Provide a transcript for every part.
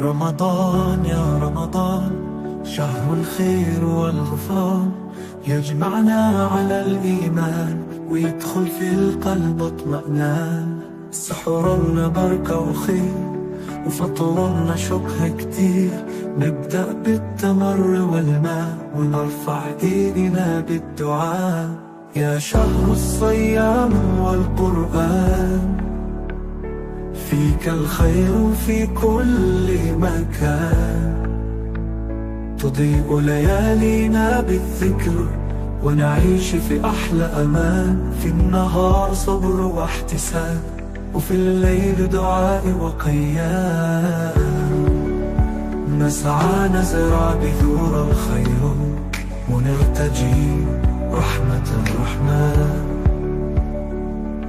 رمضان يا رمضان، شهر الخير والغفران، يجمعنا على الإيمان ويدخل في القلب اطمئنان. سحورنا بركة وخير وفطورنا شكر كتير، نبدأ بالتمر والماء ونرفع ايدنا بالدعاء. يا شهر الصيام والقرآن، فيك الخير في كل مكان. تضيء ليالينا بالذكر ونعيش في أحلى أمان. في النهار صبر واحتساب وفي الليل دعاء وقيام. نسعى نزرع بذور الخير ونرتجي رحمة الرحمن.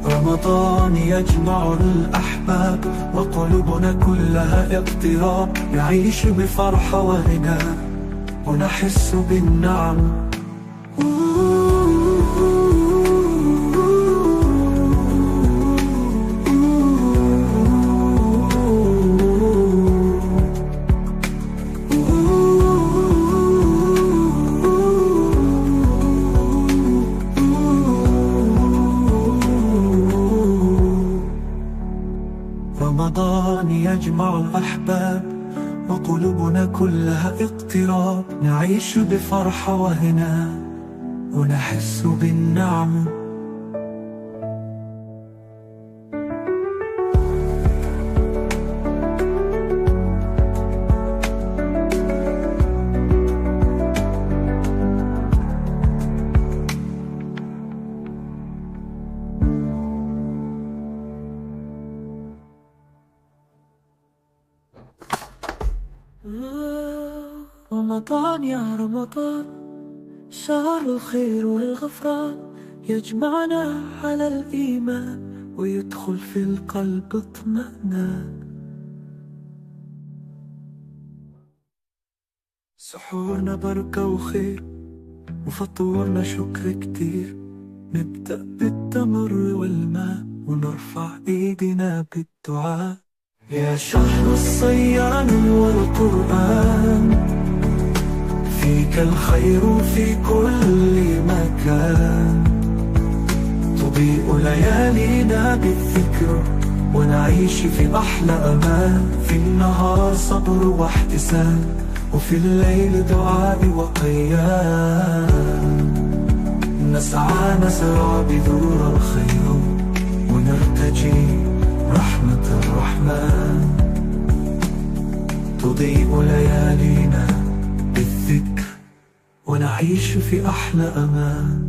رمضان يجمع الأحباب وقلوبنا كلها اقتراب، نعيش بفرحة وغنى ونحس بالنعم. رمضان يجمع الأحباب وقلوبنا كلها اقتراب، نعيش بفرحة وهنا ونحس بالنعم. رمضان يا رمضان، شهر الخير والغفران، يجمعنا على الإيمان ويدخل في القلب اطمئنان. سحورنا بركة وخير وفطورنا شكر كتير، نبدأ بالتمر والماء ونرفع ايدنا بالدعاء. يا شهر الصيام والقرآن، فيك الخير في كل مكان. تضيء ليالينا بالذكر ونعيش في أحلى أمان. في النهار صبر واحتساب وفي الليل دعاء وقيام. نسعى نزرع بذور الخير ونرتجي رحمة الرحمن. تضيء ليالينا بالذكر ونعيش في أحلى أمان.